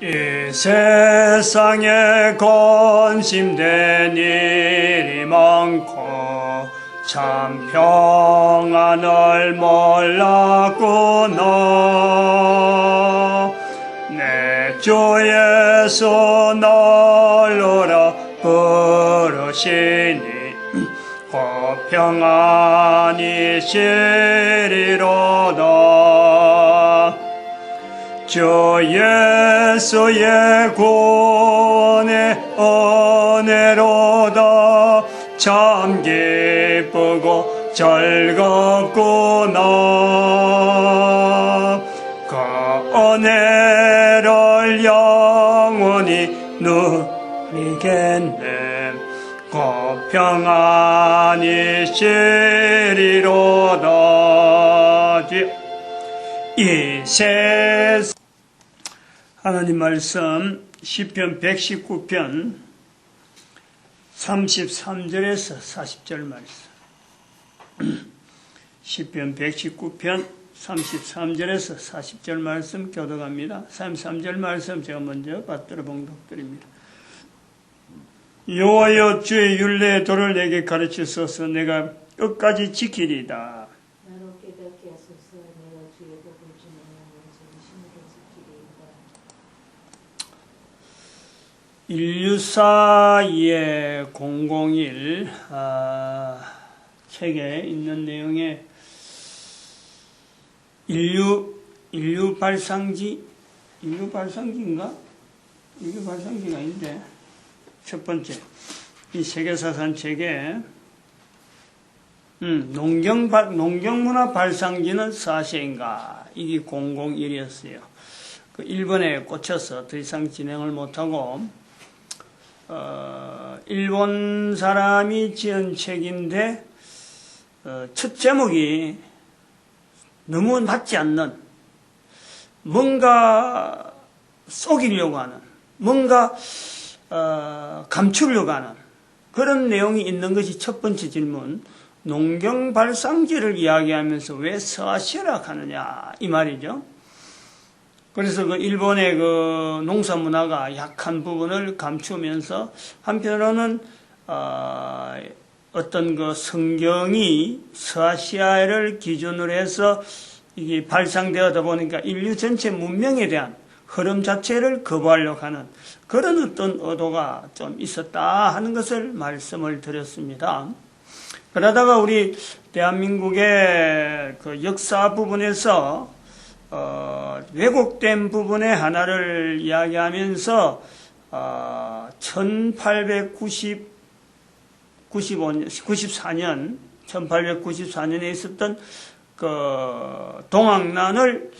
이 세상에 관심된 일이 많고 참 평안을 몰랐구나. 내 주 예수 날로라 부르시니 곧 평안이 시리로다. 주 예수의 구원의 은혜로다. 참 기쁘고 즐겁구나. 그 은혜를 영원히 누리겠네. 곧 평안이 시리로다. 이 세상 하나님 말씀 시편 119편 33절에서 40절 말씀. 시편 119편 33절에서 40절 말씀 교독합니다. 33절 말씀 제가 먼저 받들어 봉독드립니다. 여호와여, 주의 율례의 도를 내게 가르치소서. 내가 끝까지 지키리이다. 나로 깨닫게 하소서. 내가 주의 법을 지내는 전심으로 지키리이다. 인류사의 001 책에 있는 내용에 인류 발상기인가? 인류 발상기가 있는데 첫 번째 이 세계사상 책에 농경문화 발상기는 사시인가? 이게 001이었어요. 그 일본에 꽂혀서 더 이상 진행을 못하고 일본 사람이 지은 책인데 첫 제목이 너무 맞지 않는, 뭔가 속이려고 하는, 뭔가 감추려고 하는 그런 내용이 있는 것이 첫 번째 질문. 농경발상지를 이야기하면서 왜 서아시라 하느냐 이 말이죠. 그래서 그 일본의 그 농사 문화가 약한 부분을 감추면서 한편으로는 어떤 그 성경이 서아시아를 기준으로 해서 이게 발상되어다 보니까 인류 전체 문명에 대한 흐름 자체를 거부하려고 하는 그런 어떤 의도가 좀 있었다 하는 것을 말씀을 드렸습니다. 그러다가 우리 대한민국의 그 역사 부분에서 왜곡된 부분의 하나를 이야기하면서 1894년에 있었던 그 동학난을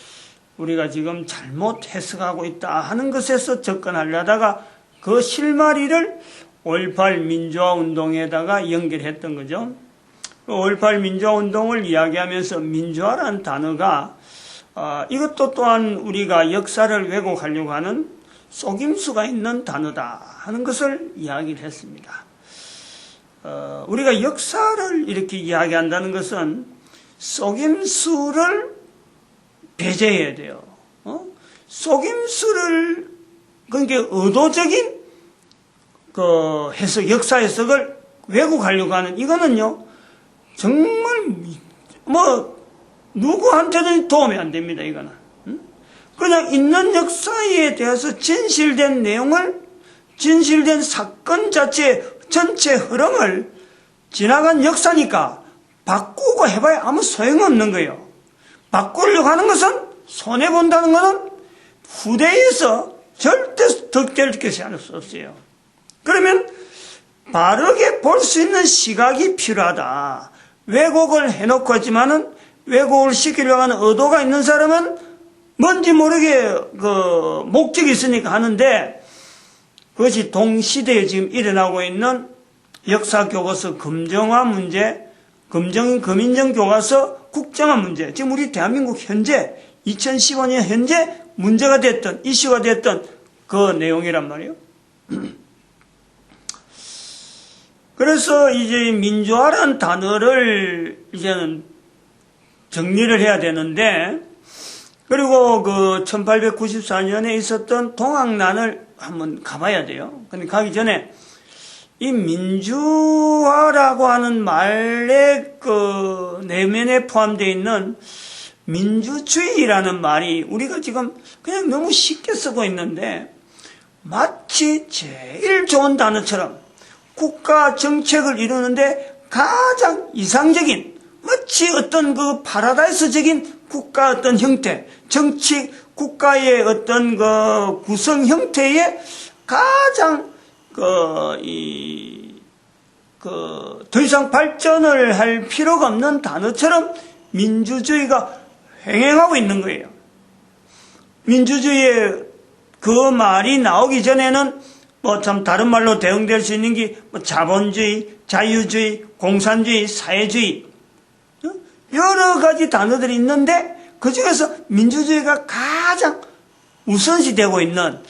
우리가 지금 잘못 해석하고 있다 하는 것에서 접근하려다가 그 실마리를 5.18 민주화 운동에다가 연결했던 거죠. 5.18 민주화 운동을 이야기하면서 민주화라는 단어가 이것도 또한 우리가 역사를 왜곡하려고 하는 속임수가 있는 단어다 하는 것을 이야기를 했습니다. 우리가 역사를 이렇게 이야기한다는 것은 속임수를 배제해야 돼요. 속임수를, 그러니까 의도적인 그 해석, 역사 해석을 왜곡하려고 하는 이거는요, 정말 누구한테든 도움이 안 됩니다. 이거는 그냥 있는 역사에 대해서 진실된 내용을, 진실된 사건 자체 전체 흐름을 지나간 역사니까 바꾸고 해봐야 아무 소용없는 거예요. 바꾸려고 하는 것은 손해본다는 것은 후대에서 절대 득될 것이 아닐 수 없어요. 그러면 바르게 볼 수 있는 시각이 필요하다. 왜곡을 해놓고 하지만은 왜곡을 시키려고 하는 의도가 있는 사람은 뭔지 모르게 그 목적이 있으니까 하는데, 그것이 동시대에 지금 일어나고 있는 역사 교과서 검정화 문제, 금인정 교과서 국정화 문제, 지금 우리 대한민국 현재 2015년 현재 문제가 됐던, 이슈가 됐던 그 내용이란 말이에요. 그래서 이제 민주화라는 단어를 이제는 정리를 해야 되는데, 그리고 그 1894년에 있었던 동학난을 한번 가봐야 돼요. 근데 가기 전에 이 민주화라고 하는 말의 그 내면에 포함되어 있는 민주주의라는 말이 우리가 지금 그냥 너무 쉽게 쓰고 있는데 마치 제일 좋은 단어처럼 국가 정책을 이루는데 가장 이상적인 마치 어떤 그 파라다이스적인 국가 어떤 형태, 정치 국가의 어떤 그 구성 형태의 가장 더 이상 발전을 할 필요가 없는 단어처럼 민주주의가 횡행하고 있는 거예요. 민주주의의 그 말이 나오기 전에는 뭐 참 다른 말로 대응될 수 있는 게 뭐 자본주의, 자유주의, 공산주의, 사회주의 여러 가지 단어들이 있는데 그 중에서 민주주의가 가장 우선시되고 있는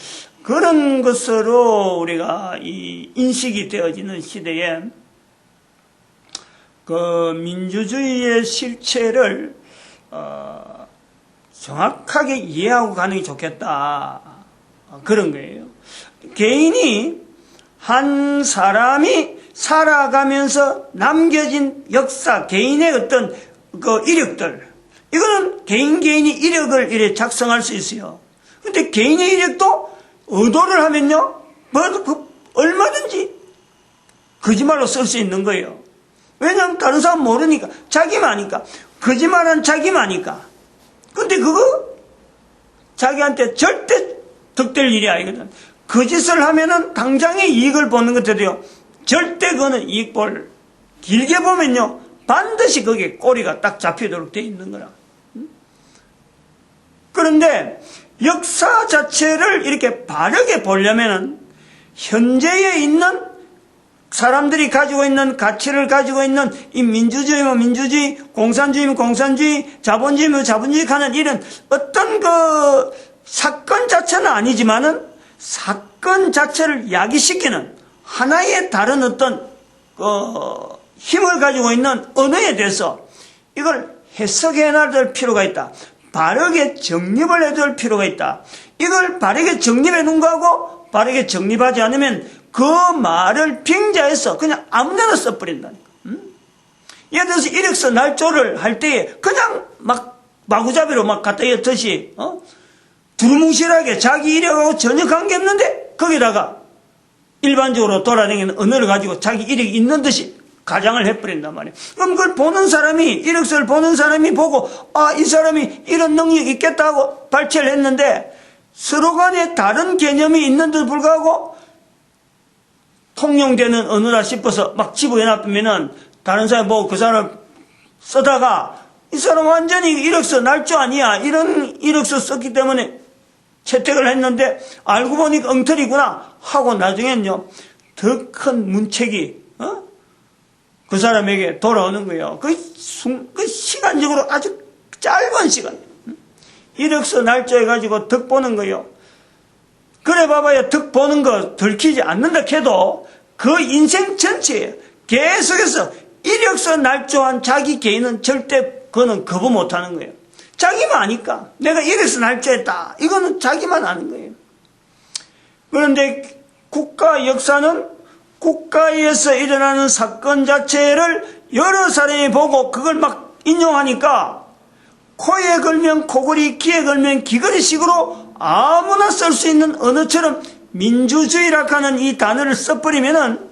그런 것으로 우리가 이 인식이 되어지는 시대에 그 민주주의의 실체를 정확하게 이해하고 가는 게 좋겠다. 그런 거예요. 개인이 한 사람이 살아가면서 남겨진 역사, 개인의 어떤 그 이력들, 이거는 개인이 이력을 이렇게 작성할 수 있어요. 근데 개인의 이력도 의도를 하면요, 얼마든지 거짓말로 쓸 수 있는 거예요. 왜냐하면 다른 사람 모르니까, 자기만 아니까. 거짓말은 자기만 아니까. 근데 그거 자기한테 절대 득될 일이 아니거든. 거짓을 하면은 당장의 이익을 보는 것들이요. 절대 그거는 이익 볼, 길게 보면요. 반드시 거기에 꼬리가 딱 잡히도록 되어 있는 거라. 그런데 역사 자체를 이렇게 바르게 보려면은 현재에 있는 사람들이 가지고 있는 가치를 가지고 있는 이 민주주의면 민주주의, 공산주의면 공산주의, 자본주의면 자본주의 하는 이런 어떤 그 사건 자체는 아니지만은 사건 자체를 야기시키는 하나의 다른 어떤 힘을 가지고 있는 언어에 대해서 이걸 해석해 놔둘 필요가 있다. 바르게 정립을 해둘 필요가 있다. 이걸 바르게 정립해 놓은 거하고 바르게 정립하지 않으면 그 말을 빙자해서 그냥 아무데나 써버린다니까. 예를 들어서 이력서 날조를 할 때에 그냥 막 마구잡이로 막 갖다 엿듯이 두루뭉실하게 자기 이력하고 전혀 관계없는데 거기다가 일반적으로 돌아다니는 언어를 가지고 자기 이력이 있는 듯이 가장을 해버린단 말이에요. 그럼 그걸 보는 사람이, 이력서를 보는 사람이 보고 이 사람이 이런 능력이 있겠다 하고 발췌를 했는데 서로 간에 다른 개념이 있는데도 불구하고 통용되는 언어라 싶어서 막 집어해놨으면은 다른 사람이 보고 그 사람을 쓰다가 이 사람 완전히 이력서 날조 아니야. 이런 이력서 썼기 때문에 채택을 했는데 알고 보니까 엉터리구나 하고 나중엔요 더 큰 문책이 그 사람에게 돌아오는 거예요. 그 시간적으로 아주 짧은 시간. 이력서 날조해가지고 득 보는 거예요. 그래 봐봐야 득 보는 거 들키지 않는다 해도 그 인생 전체에 계속해서 이력서 날조한 자기 개인은 절대 그거는 거부 못하는 거예요. 자기만 아니까. 내가 이력서 날조했다. 이거는 자기만 아는 거예요. 그런데 국가 역사는 국가에서 일어나는 사건 자체를 여러 사람이 보고 그걸 막 인용하니까 코에 걸면 코걸이, 귀에 걸면 귀걸이 식으로 아무나 쓸 수 있는 언어처럼 민주주의라고 하는 이 단어를 써버리면은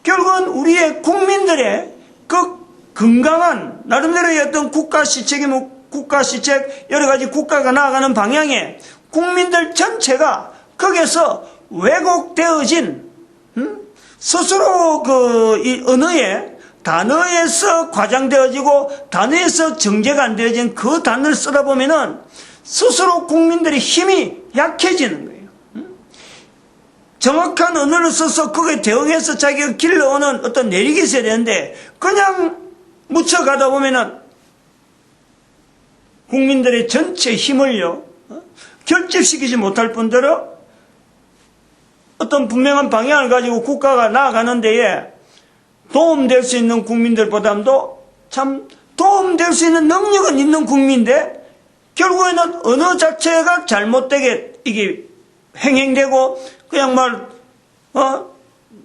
결국은 우리의 국민들의 그 건강한 나름대로의 어떤 국가 시책이면 국가 시책 여러 가지 국가가 나아가는 방향에 국민들 전체가 거기에서 왜곡되어진 스스로 이 언어에 단어에서 과장되어지고 단어에서 정제가 안 되어진 그 단어를 쓰다 보면은 스스로 국민들의 힘이 약해지는 거예요. 정확한 언어를 써서 거기에 대응해서 자기가 길러오는 어떤 내력이 있어야 되는데 그냥 묻혀가다 보면은 국민들의 전체 힘을요 결집시키지 못할 뿐더러 어떤 분명한 방향을 가지고 국가가 나아가는 데에 도움될 수 있는 국민들보다도 참 도움될 수 있는 능력은 있는 국민인데 결국에는 언어 자체가 잘못되게 이게 횡행되고 그냥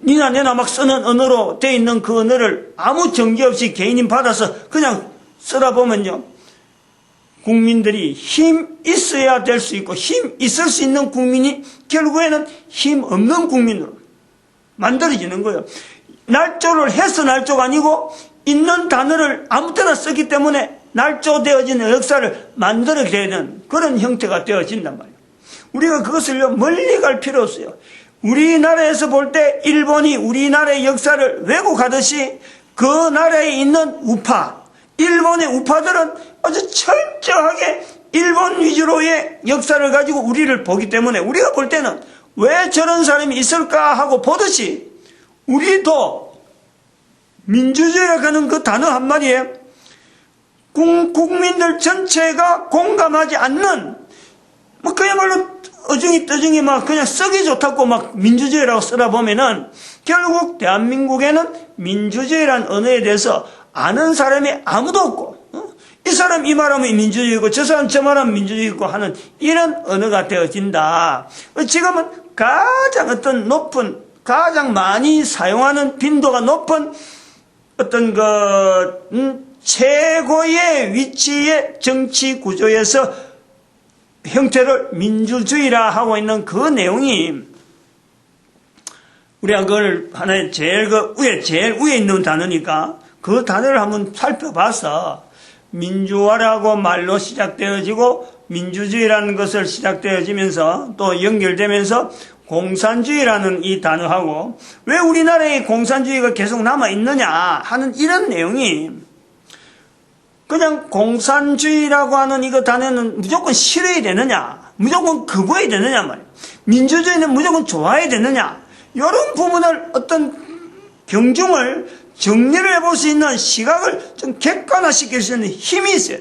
니나 내나 막 쓰는 언어로 돼 있는 그 언어를 아무 정기 없이 개인이 받아서 그냥 쓰다 보면요. 국민들이 힘 있어야 될 수 있고 힘 있을 수 있는 국민이 결국에는 힘 없는 국민으로 만들어지는 거예요. 날조를 해서 날조가 아니고 있는 단어를 아무 때나 쓰기 때문에 날조되어지는 역사를 만들어야 되는 그런 형태가 되어진단 말이에요. 우리가 그것을 멀리 갈 필요 없어요. 우리나라에서 볼 때 일본이 우리나라의 역사를 왜곡하듯이 그 나라에 있는 우파, 일본의 우파들은 아주 철저하게 일본 위주로의 역사를 가지고 우리를 보기 때문에 우리가 볼 때는 왜 저런 사람이 있을까 하고 보듯이 우리도 민주주의라고 하는 그 단어 한마디에 국민들 전체가 공감하지 않는 그야말로 어중이 떠중이 그냥 쓰기 좋다고 민주주의라고 쓰다 보면은 결국 대한민국에는 민주주의라는 언어에 대해서 아는 사람이 아무도 없고 이 사람 이 말하면 민주주의고 저 사람 저 말하면 민주주의고 하는 이런 언어가 되어진다. 지금은 가장 가장 많이 사용하는 빈도가 높은 어떤 최고의 위치의 정치 구조에서 형태를 민주주의라 하고 있는 그 내용이 우리가 그걸 하나의 제일 위에 있는 단어니까 그 단어를 한번 살펴봐서 민주화라고 말로 시작되어지고 민주주의라는 것을 시작되어지면서 또 연결되면서 공산주의라는 이 단어하고 왜 우리나라에 공산주의가 계속 남아있느냐 하는 이런 내용이 그냥 공산주의라고 하는 이거 단어는 무조건 싫어야 되느냐 무조건 거부해야 되느냐 말이에요. 민주주의는 무조건 좋아해야 되느냐 이런 부분을 어떤 경중을 정리를 해볼 수 있는 시각을 좀 객관화시킬 수 있는 힘이 있어요.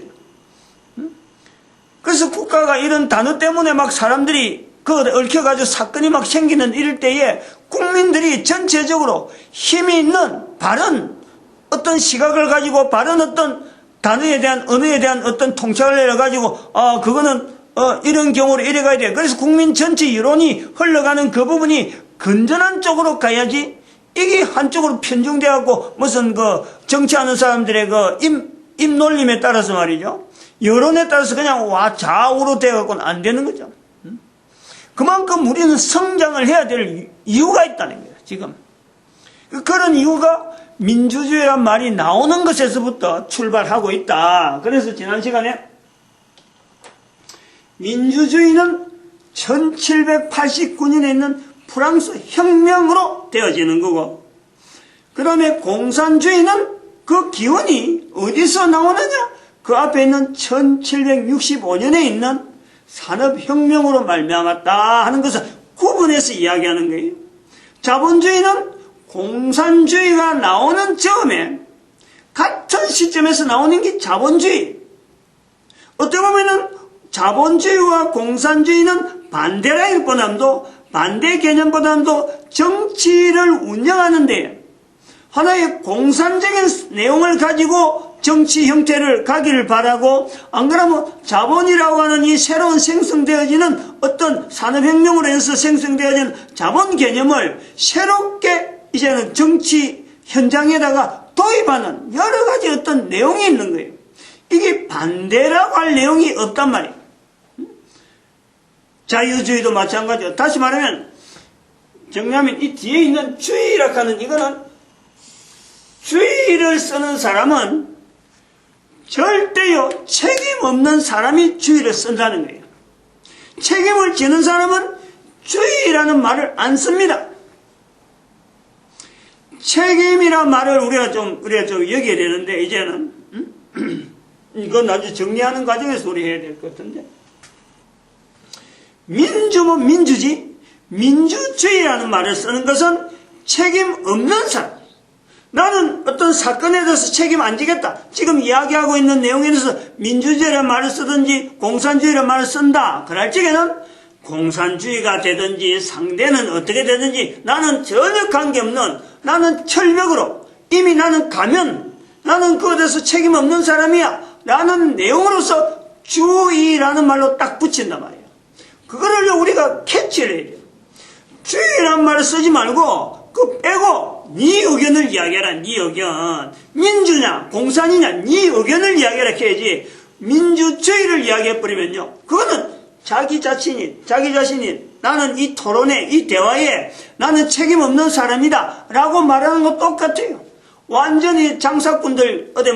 그래서 국가가 이런 단어 때문에 사람들이 얽혀가지고 사건이 생기는 이럴 때에 국민들이 전체적으로 힘이 있는 바른 어떤 시각을 가지고 바른 어떤 단어에 대한 언어에 대한 어떤 통찰을 내려가지고 그거는 이런 경우로 이래 가야 돼. 그래서 국민 전체 여론이 흘러가는 그 부분이 건전한 쪽으로 가야지 이게 한쪽으로 편중되어갖고 무슨 정치하는 사람들의 입놀림에 따라서 말이죠. 여론에 따라서 그냥 좌우로 되어갖고는 안 되는 거죠. 그만큼 우리는 성장을 해야 될 이유가 있다는 거예요, 지금. 그런 이유가 민주주의란 말이 나오는 것에서부터 출발하고 있다. 그래서 지난 시간에 민주주의는 1789년에 있는 프랑스 혁명으로 되어지는 거고, 그 다음에 공산주의는 그 기원이 어디서 나오느냐? 그 앞에 있는 1765년에 있는 산업혁명으로 말미암았다 하는 것을 구분해서 이야기하는 거예요. 자본주의는 공산주의가 나오는 즈음에 같은 시점에서 나오는 게 자본주의. 어떻게 보면은 자본주의와 공산주의는 반대라기보다도 반대 개념보다도 정치를 운영하는데 하나의 공산적인 내용을 가지고 정치 형태를 가기를 바라고, 안 그러면 자본이라고 하는 이 새로운 생성되어지는 어떤 산업혁명으로 해서 생성되어지는 자본 개념을 새롭게 이제는 정치 현장에다가 도입하는 여러 가지 어떤 내용이 있는 거예요. 이게 반대라고 할 내용이 없단 말이에요. 자유주의도 마찬가지죠. 다시 말하면 정리하면 이 뒤에 있는 주의라고 하는 이거는 주의를 쓰는 사람은 절대요 책임 없는 사람이 주의를 쓴다는 거예요. 책임을 지는 사람은 주의라는 말을 안 씁니다. 책임이란 말을 우리가 좀 여겨야 되는데 이제는 이건 아주 정리하는 과정에서 우리 해야 될 것 같은데, 민주면 민주지 민주주의라는 말을 쓰는 것은 책임 없는 사람, 나는 어떤 사건에 대해서 책임 안 지겠다, 지금 이야기하고 있는 내용에 대해서 민주주의라는 말을 쓰든지 공산주의라는 말을 쓴다 그럴 적에는 공산주의가 되든지 상대는 어떻게 되든지 나는 전혀 관계없는, 나는 철벽으로 이미 나는 가면 나는 그것에 대해서 책임 없는 사람이야 라는 내용으로서 주의라는 말로 딱 붙인단 말이에요. 그거를 우리가 캐치를 해야 돼요. 주의라는 말을 쓰지 말고 그 빼고 네 의견을 이야기해라. 네 의견. 민주냐 공산이냐 네 의견을 이야기해라 해야지 민주주의를 이야기해버리면요. 그거는 자기 자신이 나는 이 토론에 이 대화에 나는 책임 없는 사람이다 라고 말하는 거 똑같아요. 완전히 장사꾼들 어디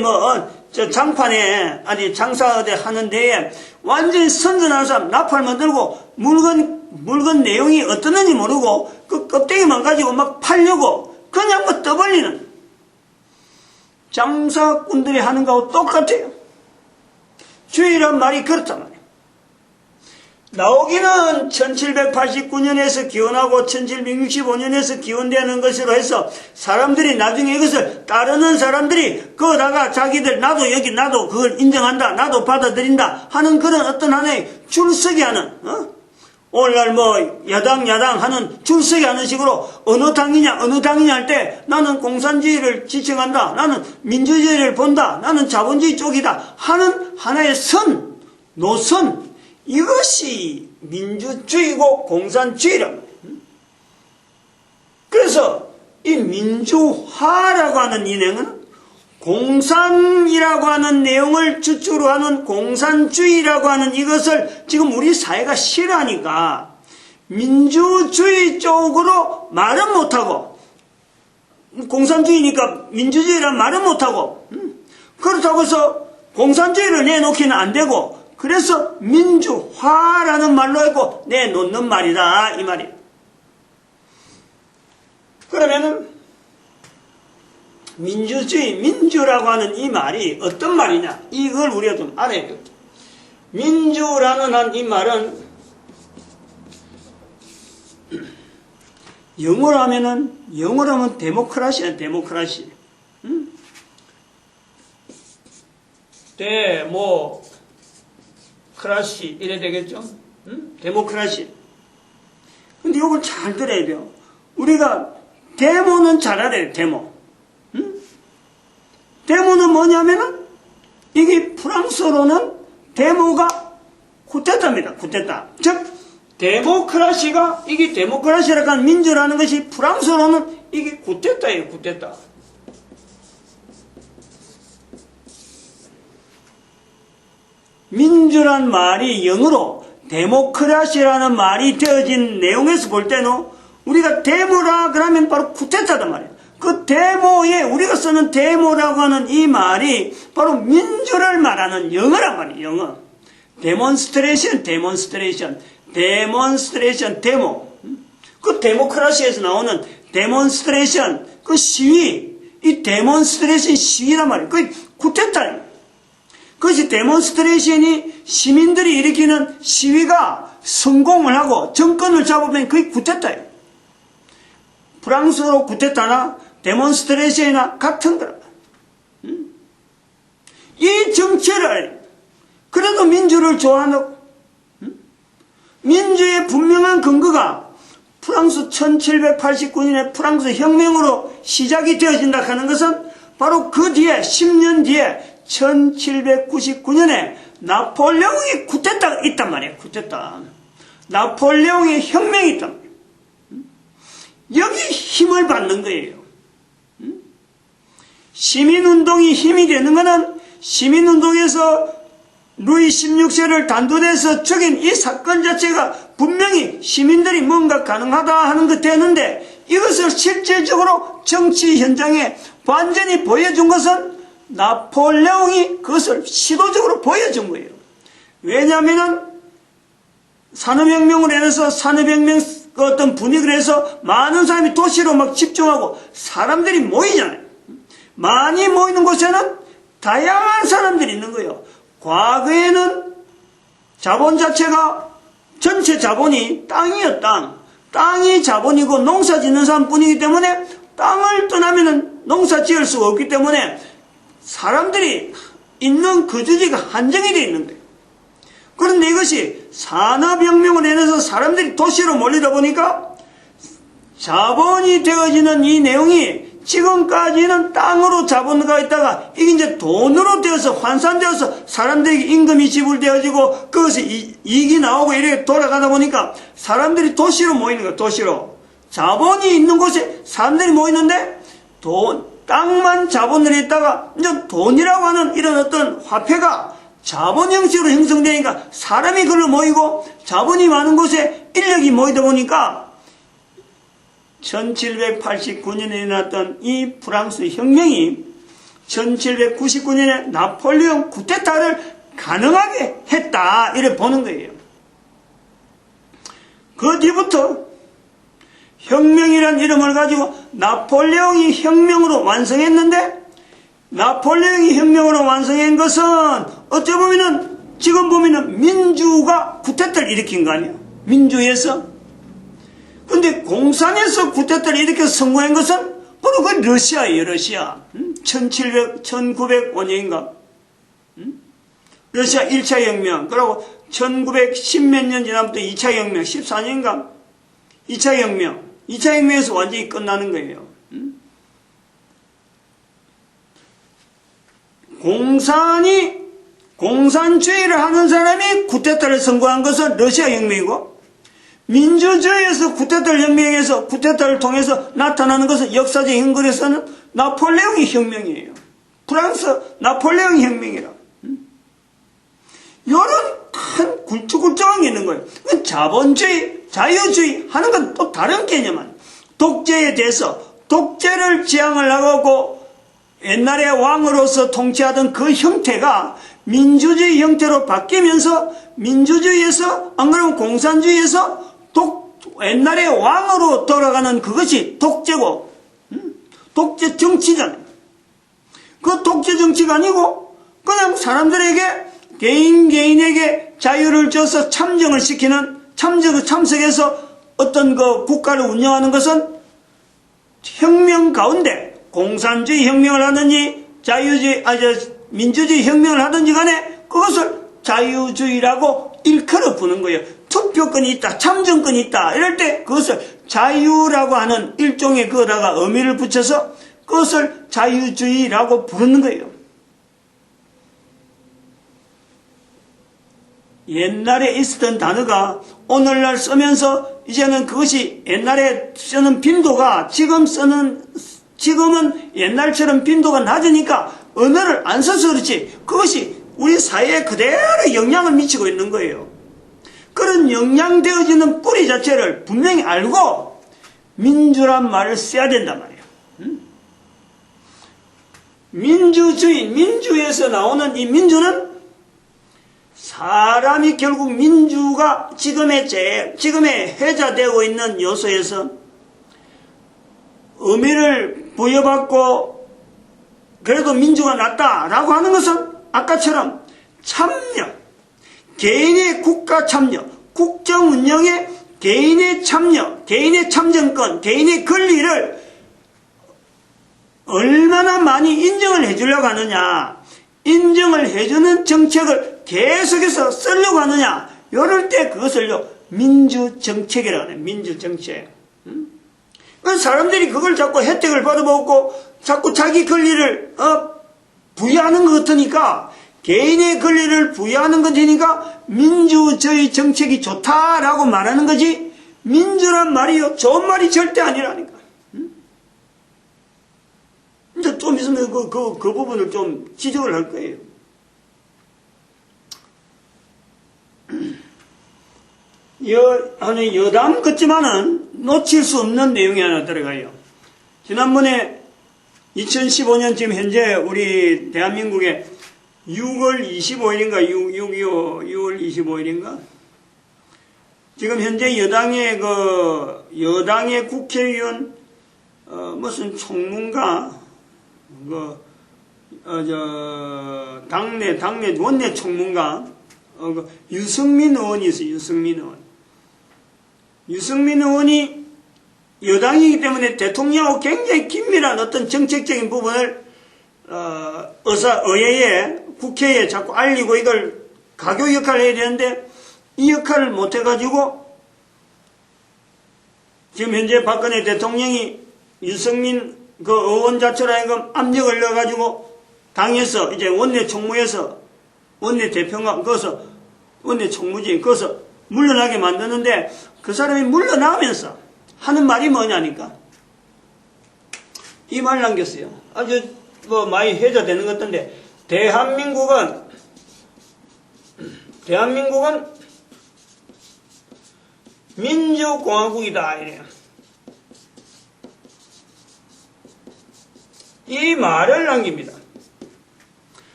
저 장판에 아니 장사 어디 하는 데에 완전히 선전하는 사람 나팔만 들고 물건 내용이 어떠는지 모르고 그 껍데기만 가지고 막 팔려고 그냥 떠벌리는 장사꾼들이 하는 거하고 똑같아요. 주의란 말이 그렇단 말이에요. 나오기는 1789년에서 기원하고 1765년에서 기원되는 것으로 해서 사람들이 나중에 이것을 따르는 사람들이 거다가 자기들 나도 그걸 인정한다 나도 받아들인다 하는 그런 어떤 하나의 줄서기 하는 오늘날 야당 하는 줄서기 하는 식으로 어느 당이냐 할 때 나는 공산주의를 지칭한다 나는 민주주의를 본다 나는 자본주의 쪽이다 하는 하나의 노선 이것이 민주주의고 공산주의란 말이에요. 그래서 이 민주화라고 하는 이 내용은 공산이라고 하는 내용을 주축으로 하는 공산주의라고 하는 이것을 지금 우리 사회가 싫어하니까 민주주의 쪽으로 말은 못하고 공산주의니까 민주주의란 말은 못하고 그렇다고 해서 공산주의를 내놓기는 안 되고 그래서 민주화라는 말로 했고 내놓는 말이다 이 말이에요. 그러면은 민주라고 하는 이 말이 어떤 말이냐 이걸 우리가 좀 알아야 되겠죠. 민주라는 이 말은 영어로 하면 데모크라시야 데모크라시. 크라시 이래 되겠죠? 데모크라시. 근데 이걸 잘 들어야 돼요. 우리가 데모는 잘 알아요. 데모는 뭐냐면은 이게 프랑스어로는 데모가 쿠데타입니다. 쿠데타. 즉 데모크라시가 이게 데모크라시라고 하는 민주라는 것이 프랑스어로는 이게 쿠데타예요. 쿠데타. 민주란 말이 영어로 데모크라시라는 말이 되어진 내용에서 볼 때는 우리가 데모라 그러면 바로 쿠데타단 말이에요. 그 데모에 우리가 쓰는 데모라고 하는 이 말이 바로 민주를 말하는 영어란 말이에요. 영어. 데몬스트레이션. 데모. 그 데모크라시에서 나오는 데몬스트레이션 그 시위 이 데몬스트레이션 시위란 말이에요. 그 쿠데타예요. 그것이 데몬스트레이션이 시민들이 일으키는 시위가 성공을 하고 정권을 잡으면 그게 쿠데타예요. 프랑스어로 쿠데타나 데몬스트레이션이나 같은 거라. 이 정체를 그래도 민주를 좋아하는 민주의 분명한 근거가 프랑스 1789년의 프랑스 혁명으로 시작이 되어진다 하는 것은 바로 그 뒤에 10년 뒤에 1799년에 나폴레옹의 쿠데타가 있단 말이에요. 쿠데타. 나폴레옹의 혁명이 있단 말이에요. 여기 힘을 받는 거예요. 시민운동이 힘이 되는 것은 시민운동에서 루이 16세를 단도대에서 죽인 이 사건 자체가 분명히 시민들이 뭔가 가능하다 하는 것 되는데 이것을 실질적으로 정치 현장에 완전히 보여준 것은 나폴레옹이 그것을 시도적으로 보여준 거예요. 왜냐하면 산업혁명으로 인해서 산업혁명 그 어떤 분위기를 해서 많은 사람이 도시로 막 집중하고 사람들이 모이잖아요. 많이 모이는 곳에는 다양한 사람들이 있는 거예요. 과거에는 자본 자체가 전체 자본이 땅이었다. 땅이 자본이고 농사 짓는 사람뿐이기 때문에 땅을 떠나면 농사 지을 수가 없기 때문에 사람들이 있는 거주지가 한정이 되어 있는 거예요. 그런데 이것이 산업혁명을 인해서 사람들이 도시로 몰리다 보니까 자본이 되어지는 이 내용이 지금까지는 땅으로 자본가 있다가 이게 이제 돈으로 되어서 환산되어서 사람들에게 임금이 지불되어지고 그것이 이익이 나오고 이렇게 돌아가다 보니까 사람들이 도시로 모이는 거예요. 도시로. 자본이 있는 곳에 사람들이 모이는데 땅만 자본으로 있다가 이제 돈이라고 하는 이런 어떤 화폐가 자본 형식으로 형성되니까 사람이 그걸로 모이고 자본이 많은 곳에 인력이 모이다 보니까 1789년에 일어났던 이 프랑스 혁명이 1799년에 나폴레옹 쿠데타를 가능하게 했다 이렇게 보는 거예요. 그 뒤부터 혁명이란 이름을 가지고 나폴레옹이 혁명으로 완성했는데 나폴레옹이 혁명으로 완성한 것은 어찌 보면은 지금 보면은 민주가 쿠데타를 일으킨 거 아니에요. 민주에서. 근데 공산에서 쿠데타를 일으켜 성공한 것은 바로 그 러시아예요. 러시아. 1905년인가 러시아 1차 혁명. 그리고 1910 몇 년 지나부터 2차 혁명 14년인가 2차 혁명. 2차 혁명에서 완전히 끝나는 거예요. 공산주의를 하는 사람이 쿠데타를 성공한 것은 러시아 혁명이고 민주주의에서 쿠데타를 혁명해서 쿠데타를 통해서 나타나는 것은 역사적 인근에서는 나폴레옹의 혁명이에요. 프랑스 나폴레옹 혁명이라. 이런 큰 굵직굵직한 게 있는 거예요. 자본주의, 자유주의 하는 건 또 다른 개념은 독재에 대해서 독재를 지향을 하고 옛날에 왕으로서 통치하던 그 형태가 민주주의 형태로 바뀌면서 민주주의에서 안 그러면 공산주의에서 옛날에 왕으로 돌아가는 그것이 독재고 독재 정치잖아요. 그 독재 정치가 아니고 그냥 사람들에게 개인에게 자유를 줘서 참정을 시키는 참석해서 어떤 그 국가를 운영하는 것은 혁명 가운데 공산주의 혁명을 하든지 민주주의 혁명을 하든지 간에 그것을 자유주의라고 일컬어 부는 거예요. 투표권이 있다, 참정권이 있다 이럴 때 그것을 자유라고 하는 일종의 거다가 의미를 붙여서 그것을 자유주의라고 부르는 거예요. 옛날에 있었던 단어가 오늘날 쓰면서 이제는 그것이 옛날에 쓰는 빈도가 지금은 옛날처럼 빈도가 낮으니까 언어를 안 써서 그렇지 그것이 우리 사회에 그대로 영향을 미치고 있는 거예요. 그런 영향되어지는 뿌리 자체를 분명히 알고 민주란 말을 써야 된단 말이에요. 민주에서 나오는 이 민주는 사람이 결국 민주가 지금의 회자되고 있는 요소에서 의미를 부여받고 그래도 민주가 낫다라고 하는 것은 아까처럼 참여, 개인의 국가 참여, 국정 운영에 개인의 참여, 개인의 참정권, 개인의 권리를 얼마나 많이 인정을 해주려고 하느냐, 인정을 해주는 정책을 계속해서 쓰려고 하느냐, 이럴 때 그것을요 민주정책이라고 해요. 민주정책. 사람들이 그걸 자꾸 혜택을 받아먹고 자꾸 자기 권리를 부여하는 것 같으니까 개인의 권리를 부여하는 것이니까 민주주의 정책이 좋다라고 말하는 거지 민주란 말이요 좋은 말이 절대 아니라니까. 이제 좀 있으면 그 부분을 좀 지적을 할 거예요. 여담 같지만은 놓칠 수 없는 내용이 하나 들어가요. 지난번에 2015년 지금 현재 우리 대한민국에 6월 25일인가 6.25 25일인가 지금 현재 여당의 국회의원 무슨 총무가 당내 원내 총무가 유승민 의원이 있어요. 유승민 의원이 여당이기 때문에 대통령하고 굉장히 긴밀한 어떤 정책적인 부분을 의회에 국회에 자꾸 알리고 이걸 가교 역할을 해야 되는데 이 역할을 못해가지고 지금 현재 박근혜 대통령이 유승민 그 의원 자체라는 압력을 넣어가지고 당에서 이제 원내 총무에서 원내 대표가 거기서 원내 총무지 거기서 물러나게 만드는데 그 사람이 물러나면서 하는 말이 뭐냐니까 이 말 남겼어요. 아주 뭐 많이 회자되는 것 같은데 대한민국은 민주공화국이다 이래요. 이 말을 남깁니다.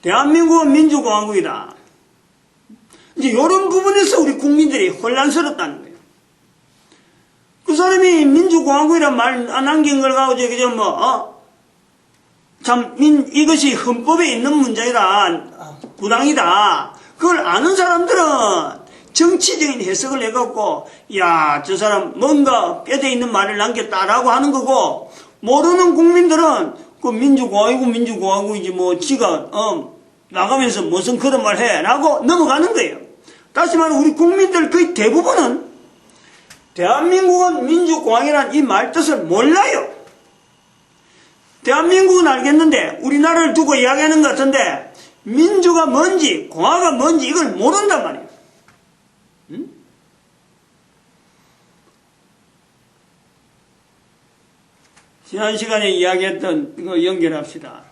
대한민국은 민주공화국이다. 이제 이런 부분에서 우리 국민들이 혼란스럽다는 거예요. 그 사람이 민주공화국이란 말 남긴 걸 가지고 저기 이것이 헌법에 있는 문제이다. 부당이다. 그걸 아는 사람들은 정치적인 해석을 해갖고 야, 저 사람 뭔가 뼈대 있는 말을 남겼다라고 하는 거고 모르는 국민들은 그 민주공화국이지 뭐 지가 나가면서 무슨 그런 말 해 라고 넘어가는 거예요. 다시 말해 우리 국민들 거의 대부분은 대한민국은 민주공화국이란 이 말 뜻을 몰라요. 대한민국은 알겠는데 우리나라를 두고 이야기하는 것 같은데 민주가 뭔지 공화가 뭔지 이걸 모른단 말이에요. 응? 지난 시간에 이야기했던 이거 연결합시다.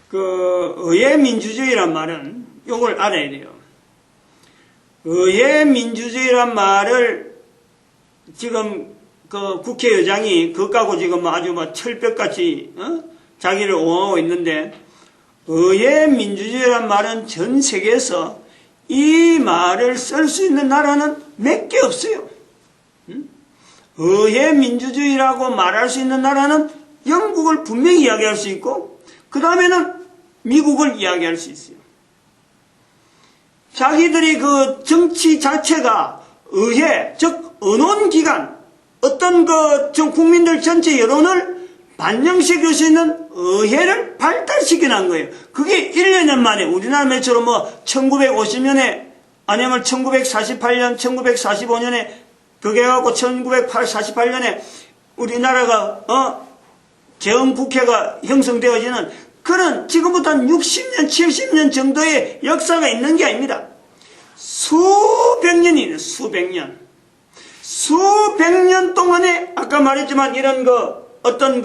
그 의회민주주의란 말은 이걸 알아야 돼요. 의회민주주의란 말을 지금 그 국회의장이 그것하고 지금 아주 막 철벽같이 자기를 옹호하고 있는데 의회민주주의란 말은 전 세계에서 이 말을 쓸 수 있는 나라는 몇 개 없어요. 의회민주주의라고 말할 수 있는 나라는 영국을 분명히 이야기할 수 있고 그 다음에는 미국을 이야기할 수 있어요. 자기들이 그 정치 자체가 의회, 즉 언론기관, 어떤 그 국민들 전체 여론을 반영시킬 수 있는 의회를 발달시켜놓은 거예요. 그게 1년 만에 우리나라 매처럼 뭐 1950년에 아니면 1948년, 1945년에 그게 해갖고 1948년에 우리나라가 재헌국회가 형성되어지는 그런 지금부터 한 60년, 70년 정도의 역사가 있는 게 아닙니다. 수백 년이에요. 수백 년. 수백 년 동안에 아까 말했지만 이런 어떤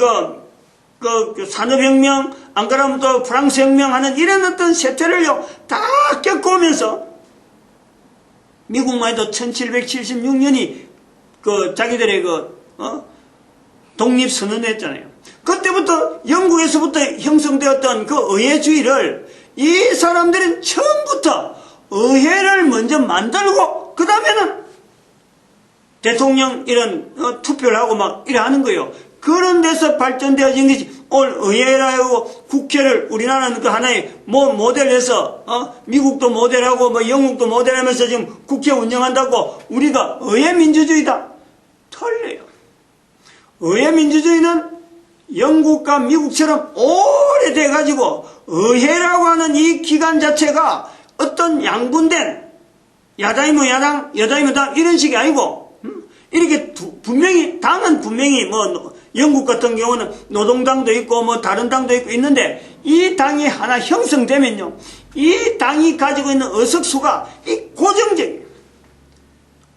산업혁명, 안 그러면 또 프랑스 혁명하는 이런 어떤 세태를요 다 겪어오면서 미국만 해도 1776년이 자기들의 독립선언을 했잖아요. 그때부터 영국에서부터 형성되었던 그 의회주의를 이 사람들은 처음부터 의회를 먼저 만들고 그 다음에는 대통령 이런 투표를 하고 막 이래 하는 거예요. 그런 데서 발전되어진 것이 오늘 의회라고 국회를 우리나라는 그 하나의 모델해서 미국도 모델하고 뭐 영국도 모델하면서 지금 국회 운영한다고 우리가 의회민주주의다. 틀려요. 의회민주주의는 영국과 미국처럼 오래돼 가지고 의회라고 하는 이 기관 자체가 어떤 양분된 야당이면 야당, 여당이면 당 이런 식이 아니고 이렇게 분명히 당은 분명히 뭐 영국 같은 경우는 노동당도 있고 뭐 다른 당도 있고 있는데 이 당이 하나 형성되면요 이 당이 가지고 있는 의석수가 고정적이에요.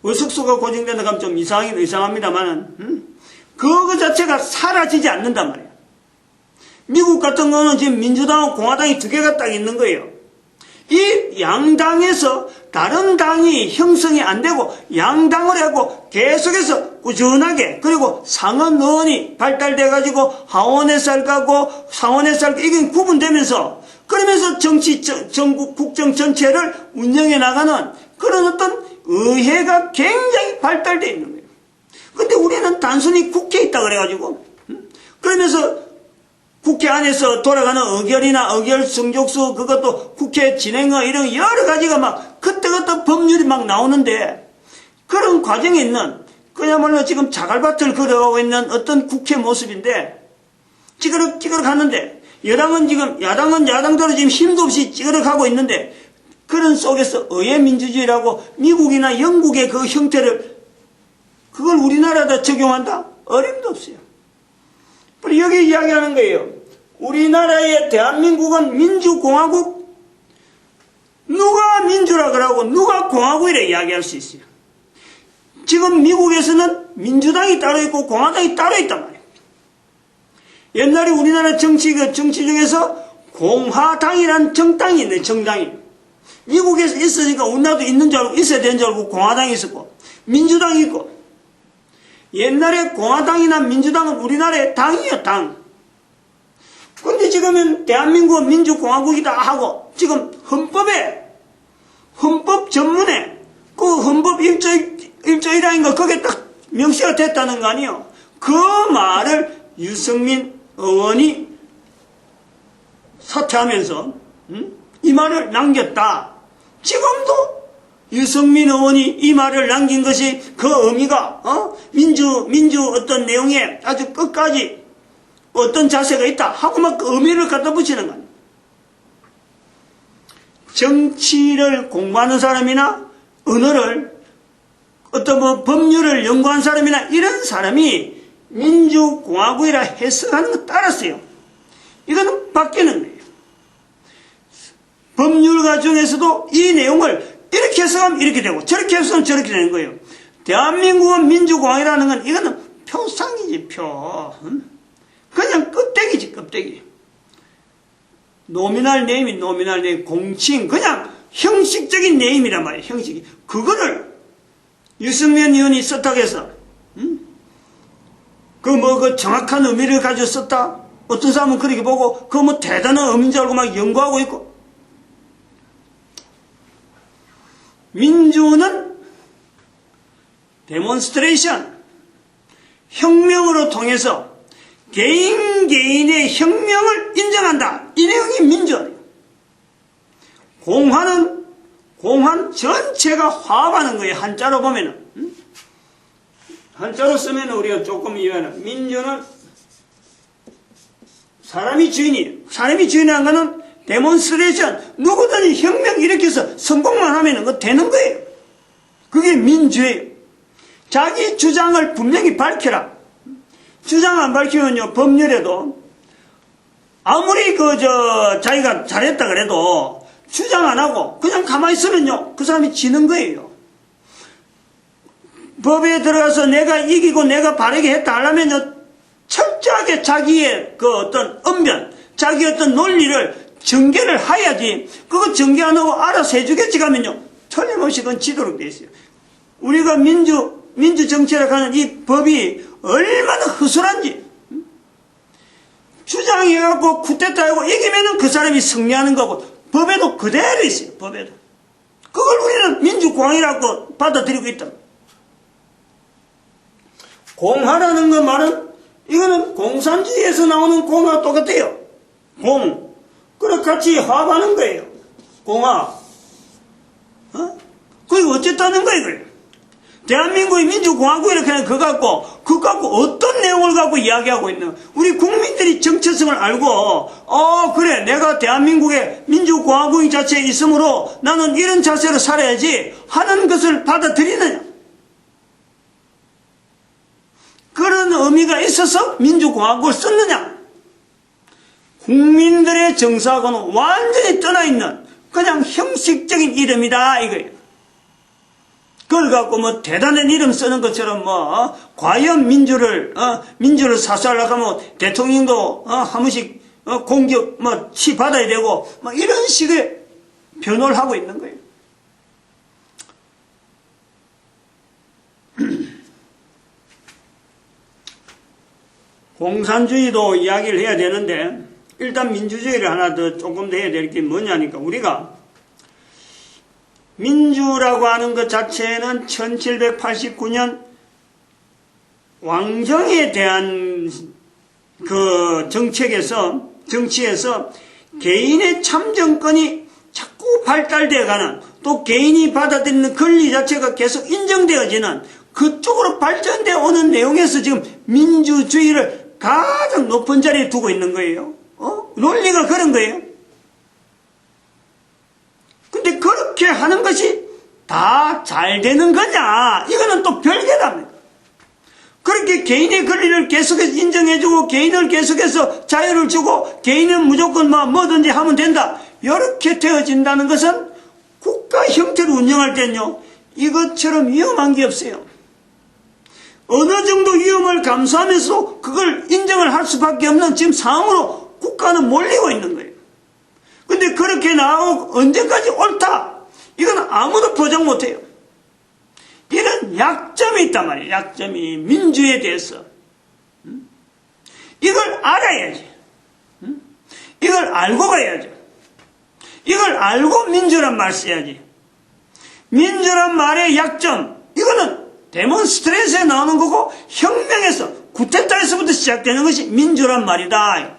의석수가 고정된다 하면 좀 이상하긴 이상합니다만은 그거 자체가 사라지지 않는단 말이에요. 미국 같은 거는 지금 민주당하고 공화당이 두 개가 딱 있는 거예요. 이 양당에서 다른 당이 형성이 안 되고 양당을 하고 계속해서 꾸준하게 그리고 상원 의원이 발달돼 가지고 하원에서 살고 상원에서 살고 이게 구분되면서 그러면서 전국 국정 전체를 운영해 나가는 그런 어떤 의회가 굉장히 발달되어 있는 거예요. 근데 우리는 단순히 국회에 있다 그래가지고 그러면서 국회 안에서 돌아가는 의결이나 의결 성적수 그것도 국회 진행어 이런 여러 가지가 막 그때그때 법률이 막 나오는데 그런 과정에 있는 그야말로 지금 자갈밭을 걸어가고 있는 어떤 국회 모습인데 찌그럭찌그럭 하는데 여당은 지금 야당은 야당대로 지금 힘도 없이 찌그럭 하고 있는데 그런 속에서 의회민주주의라고 미국이나 영국의 그 형태를 그걸 우리나라에다 적용한다? 어림도 없어요. 우리 여기 이야기하는 거예요. 우리나라의 대한민국은 민주공화국, 누가 민주라 그러고 누가 공화국이라 이야기할 수 있어요. 지금 미국에서는 민주당이 따로 있고 공화당이 따로 있단 말이에요. 옛날에 우리나라 정치 중에서 공화당이라는 정당이 있네, 정당이. 미국에서 있으니까 우리나라도 있는 줄 알고 있어야 되는 줄 알고 공화당이 있었고 민주당이 있고, 옛날에 공화당이나 민주당은 우리나라의 당이에요, 당. 근데 지금은 대한민국은 민주공화국이다 하고 지금 헌법 전문에 그 헌법 1조1항인가 거기에 딱 명시가 됐다는 거 아니에요. 그 말을 유승민 의원이 사퇴하면서 이 말을 남겼다. 지금도 유승민 의원이 이 말을 남긴 것이 그 의미가 민주 어떤 내용에 아주 끝까지 어떤 자세가 있다 하고 막 그 의미를 갖다 붙이는 거예요. 정치를 공부하는 사람이나 언어를 어떤 뭐 법률을 연구한 사람이나 이런 사람이 민주공화국이라 해석하는 거 따랐어요. 이거는 바뀌는 거예요. 법률가 중에서도 이 내용을 이렇게 해석하면 이렇게 되고 저렇게 해석하면 저렇게 되는 거예요. 대한민국은 민주공화국이라는 건 이거는 표상이지, 표. 그냥 껍데기지, 껍데기. 노미널 네임이 노미널 네임, 공칭, 그냥 형식적인 네임이란 말이에요, 형식이. 그거를 유승민 의원이 썼다고 해서, 그 정확한 의미를 가지고 썼다? 어떤 사람은 그렇게 보고, 그거 뭐 대단한 의미인 줄 알고 막 연구하고 있고. 민주는 데몬스트레이션, 혁명으로 통해서 개인의 혁명을 인정한다. 이 내용이 민주예요. 공화는 전체가 화합하는 거예요. 한자로 보면은. 한자로 쓰면 우리가 조금 이해하는. 민주는 사람이 주인이에요. 사람이 주인이라는 거는 데몬스트레이션, 누구든지 혁명 일으켜서 성공만 하면 그거 되는 거예요. 그게 민주예요. 자기 주장을 분명히 밝혀라. 주장 안 밝히면요, 법률에도 아무리 자기가 잘했다 그래도 주장 안 하고 그냥 가만히 있으면요, 그 사람이 지는 거예요. 법에 들어가서 내가 이기고 내가 바르게 했다 하려면요, 철저하게 자기의 그 어떤 언변, 자기 어떤 논리를 전개를 해야지, 그거 전개 안 하고 알아서 해주겠지 가면요, 틀림없이 그건 지도록 돼 있어요. 우리가 민주 정치라고 하는 이 법이 얼마나 허술한지. 주장해갖고 쿠데타하고 이기면은 그 사람이 승리하는 거고, 법에도 그대로 있어요, 법에도. 그걸 우리는 민주공화이라고 받아들이고 있다. 공화라는 그 말은, 이거는 공산주의에서 나오는 공화와 똑같아요. 그래 같이 화합하는 거예요. 공화. 그게 어쨌다는 거예요, 이걸. 대한민국의 민주공화국 이렇게 하는 그거 갖고 어떤 내용을 갖고 이야기하고 있는, 우리 국민들이 정체성을 알고, 그래, 내가 대한민국의 민주공화국 자체에 있으므로 나는 이런 자세로 살아야지 하는 것을 받아들이느냐. 그런 의미가 있어서 민주공화국을 썼느냐. 국민들의 정서하고는 완전히 떠나있는 그냥 형식적인 이름이다, 이거예요. 그걸 갖고 뭐 대단한 이름 쓰는 것처럼 과연 민주를 사수하려고 하면 대통령도 한 번씩 공격 치 받아야 되고 이런 식의 변호를 하고 있는 거예요. 공산주의도 이야기를 해야 되는데, 일단 민주주의를 하나 더 조금 더 해야 될 게 뭐냐니까, 우리가 민주라고 하는 것 자체는 1789년 왕정에 대한 그 정치에서 개인의 참정권이 자꾸 발달되어 가는, 또 개인이 받아들이는 권리 자체가 계속 인정되어지는 그쪽으로 발전되어 오는 내용에서 지금 민주주의를 가장 높은 자리에 두고 있는 거예요. 논리가 그런 거예요. 근데 그렇게 하는 것이 다 잘 되는 거냐? 이거는 또 별개답니다. 그렇게 개인의 권리를 계속해서 인정해주고 개인을 계속해서 자유를 주고 개인은 무조건 뭐든지 하면 된다. 이렇게 되어진다는 것은 국가 형태로 운영할 때는요, 이것처럼 위험한 게 없어요. 어느 정도 위험을 감수하면서 그걸 인정을 할 수밖에 없는 지금 상황으로 국가는 몰리고 있는 거예요. 근데 그렇게 나오고 언제까지 옳다? 이건 아무도 보장 못해요. 이런 약점이 있단 말이에요. 약점이 민주에 대해서. 이걸 알아야지. 이걸 알고 가야죠. 이걸 알고 민주란 말 써야지. 민주란 말의 약점, 이거는 데몬스트레이션에 나오는 거고 혁명에서 쿠데타에서부터 시작되는 것이 민주란 말이다.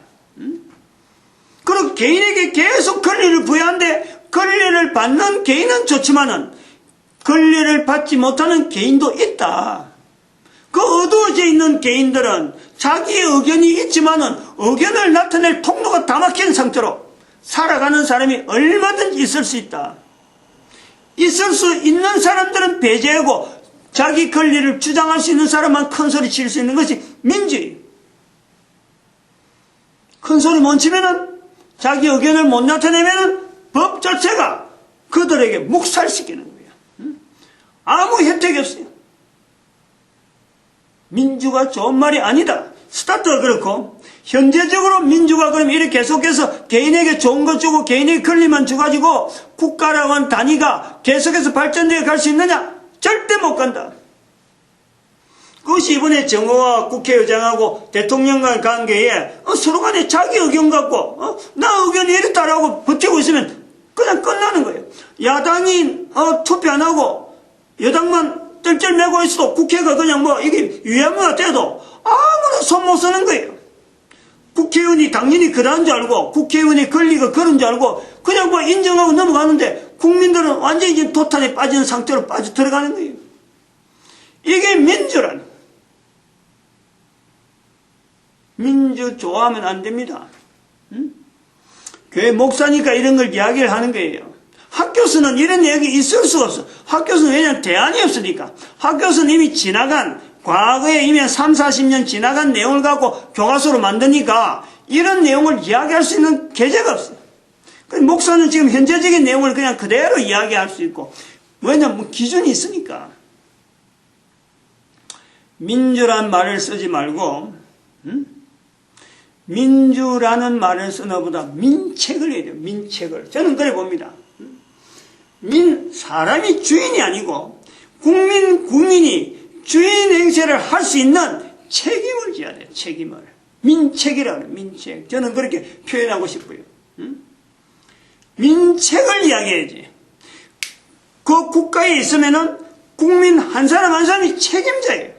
그리고 개인에게 계속 권리를 부여하는데 권리를 받는 개인은 좋지만은 권리를 받지 못하는 개인도 있다. 그 어두워져 있는 개인들은 자기의 의견이 있지만은 의견을 나타낼 통로가 다 막힌 상태로 살아가는 사람이 얼마든지 있을 수 있다. 있을 수 있는 사람들은 배제하고 자기 권리를 주장할 수 있는 사람만 큰 소리 칠 수 있는 것이 민주예요. 큰 소리 못 치면은 자기 의견을 못 나타내면은 법 자체가 그들에게 묵살시키는 거예요. 아무 혜택이 없어요. 민주가 좋은 말이 아니다. 스타트가 그렇고 현재적으로 민주가 그럼 이렇게 계속해서 개인에게 좋은 것 주고 개인의 권리만 줘가지고 국가라고 하는 단위가 계속해서 발전되어 갈 수 있느냐? 절대 못 간다. 그것이 이번에 정호와 국회의장하고 대통령 간 관계에 서로 간에 자기 의견 갖고 나 의견이 이렇다라고 버티고 있으면 그냥 끝나는 거예요. 야당이 투표 안 하고 여당만 뜰뜰매고 있어도 국회가 그냥 이게 유야무야 돼도 아무런 손 못 쓰는 거예요. 국회의원이 당연히 그러한 줄 알고 국회의원의 권리가 그런 줄 알고 그냥 인정하고 넘어가는데 국민들은 완전히 이제 도탄에 빠지는 상태로 빠져 들어가는 거예요. 이게 민주란. 민주 좋아하면 안 됩니다. 교회 목사니까 이런 걸 이야기를 하는 거예요. 학교에서는 이런 얘기 있을 수가 없어. 학교에서는 왜냐하면 대안이 없으니까. 학교에서는 이미 지나간 과거에 이미 3, 40년 지나간 내용을 갖고 교과서로 만드니까 이런 내용을 이야기할 수 있는 계제가 없어요. 목사는 지금 현재적인 내용을 그냥 그대로 이야기할 수 있고 왜냐하면 기준이 있으니까. 민주란 말을 쓰지 말고 민주라는 말을 쓰는 것보다 민책을 해야 돼요. 민책을. 저는 그래 봅니다. 사람이 주인이 아니고 국민이 주인 행세를 할 수 있는 책임을 져야 돼요. 책임을. 민책이라고 해요. 민책. 저는 그렇게 표현하고 싶어요. 민책을 이야기해야지. 그 국가에 있으면은 국민 한 사람 한 사람이 책임자예요.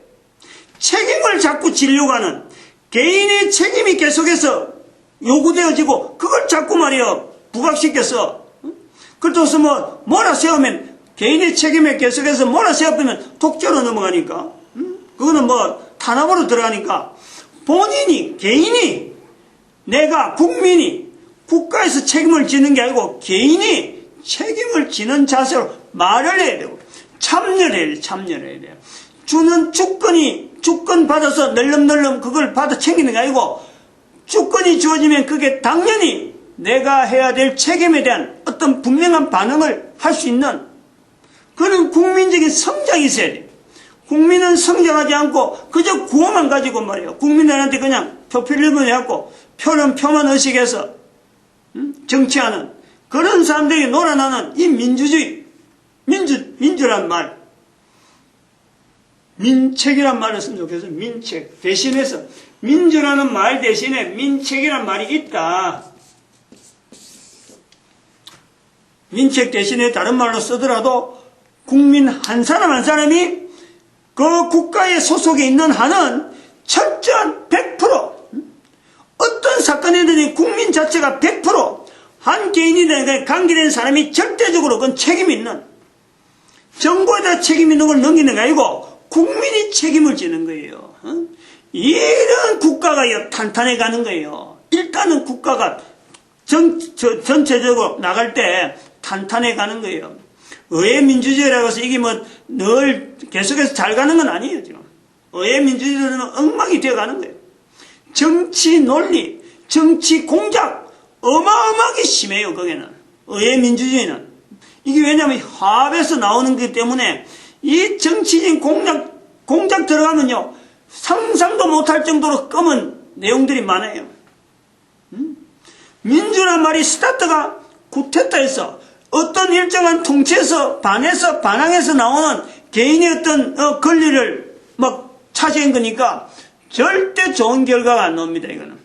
책임을 자꾸 지려고 하는 개인의 책임이 계속해서 요구되어지고 그걸 자꾸 말이요 부각시켜서 그렇다고 몰아세우면 개인의 책임에 계속해서 몰아세우면 독재로 넘어가니까 그거는 탄압으로 들어가니까 본인이 개인이 내가 국민이 국가에서 책임을 지는 게 아니고 개인이 책임을 지는 자세로 말을 해야 되고 참여를 해야 돼요. 주는 주권 받아서 널름널름 그걸 받아 챙기는 게 아니고 주권이 주어지면 그게 당연히 내가 해야 될 책임에 대한 어떤 분명한 반응을 할 수 있는 그런 국민적인 성장이 있어야 돼요. 국민은 성장하지 않고 그저 구호만 가지고 말이에요. 국민들한테 그냥 표필름을 해갖고 표만 의식해서 정치하는 그런 사람들이 놀아나는 이 민주주의, 민주란 말, 민책이란 말을 쓰면 좋겠어요. 민책 대신해서 민주라는 말 대신에 민책이란 말이 있다. 민책 대신에 다른 말로 쓰더라도 국민 한 사람 한 사람이 그 국가의 소속에 있는 한은 철저한 100% 어떤 사건이든지 국민 자체가 100% 한 개인이든 관계된 사람이 절대적으로 그건 책임 있는 정부에다 책임 있는 걸 넘기는 게 아니고 국민이 책임을 지는 거예요. 이런 국가가 탄탄해 가는 거예요. 일단은 국가가 전체적으로 나갈 때 탄탄해 가는 거예요. 의회 민주주의라고 해서 이게 늘 계속해서 잘 가는 건 아니에요, 지금. 의회 민주주의는 엉망이 되어가는 거예요. 정치 논리, 정치 공작 어마어마하게 심해요. 거기는 의회 민주주의는. 이게 왜냐하면 화합에서 나오는 거기 때문에 이 정치적인 공작 들어가면요 상상도 못할 정도로 검은 내용들이 많아요. 민주란 말이 스타트가 구테타에서 어떤 일정한 통치에서 반항해서 나오는 개인의 어떤 권리를 막 차지한 거니까 절대 좋은 결과가 안 나옵니다. 이거는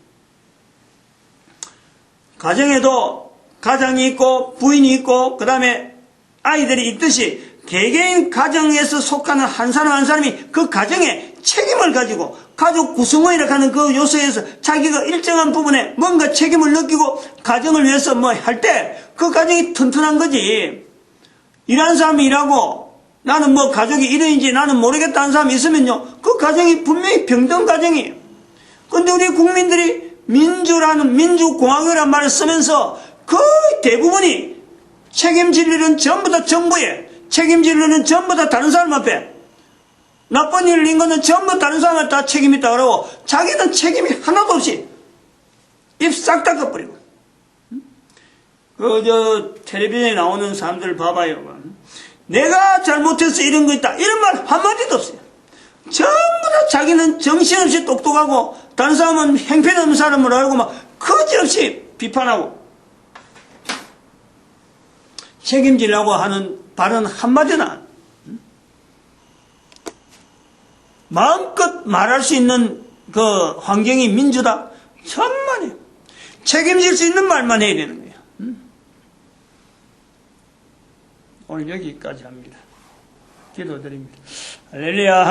가정에도 가장이 있고 부인이 있고 그 다음에 아이들이 있듯이 개개인 가정에서 속하는 한 사람 한 사람이 그 가정에 책임을 가지고 가족 구성원이라고 하는 그 요소에서 자기가 일정한 부분에 뭔가 책임을 느끼고 가정을 위해서 뭐 할 때 그 가정이 튼튼한 거지. 일하는 사람이 일하고 나는 뭐 가족이 이러인지 나는 모르겠다 하는 사람이 있으면요 그 가정이 분명히 평등 가정이에요. 근데 우리 국민들이 민주공화국이라는 말을 쓰면서 거의 대부분이 책임질 일은 전부 다 정부에, 책임질 일은 전부 다 다른 사람 앞에, 나쁜 일을 인 거는 전부 다른 사람한테 다 책임이 있다 그러고 자기는 책임이 하나도 없이 입 싹 닦아버리고. 텔레비전에 나오는 사람들 봐봐요. 내가 잘못해서 이런 거 있다 이런 말 한마디도 없어요. 전부 다 자기는 정신없이 똑똑하고 다른 사람은 행편없는 사람으로 알고 막 거지없이 비판하고 책임지려고 하는 발언 한마디나 마음껏 말할 수 있는 그 환경이 민주다. 천만에 책임질 수 있는 말만 해야 되는 거예요. 오늘 여기까지 합니다. 기도드립니다. 할렐루야.